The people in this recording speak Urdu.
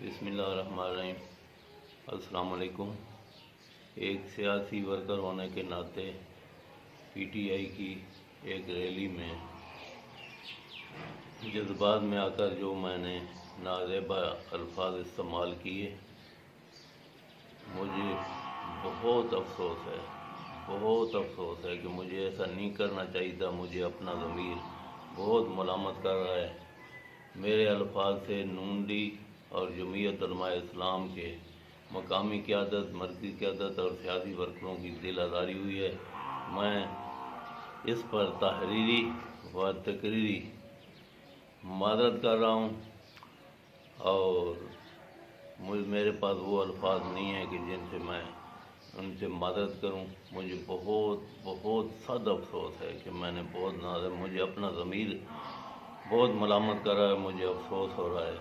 بسم اللہ الرحمن الرحیم۔ السلام علیکم۔ ایک سیاسی ورکر ہونے کے ناطے پی ٹی آئی کی ایک ریلی میں جذبات میں آ کر جو میں نے نازیبا الفاظ استعمال کیے، مجھے بہت افسوس ہے کہ مجھے ایسا نہیں کرنا چاہیے تھا۔ مجھے اپنا ضمیر بہت ملامت کر رہا ہے۔ میرے الفاظ سے نون لیگ اور جمعیت علماء اسلام کے مقامی قیادت، مرکزی قیادت اور سیاسی ورکروں کی دل آزاری ہوئی ہے۔ میں اس پر تحریری و تقریری معذرت کر رہا ہوں اور میرے پاس وہ الفاظ نہیں ہیں کہ جن سے میں ان سے معذرت کروں۔ مجھے بہت سخت افسوس ہے کہ میں نے مجھے اپنا ضمیر بہت ملامت کر رہا ہے، مجھے افسوس ہو رہا ہے۔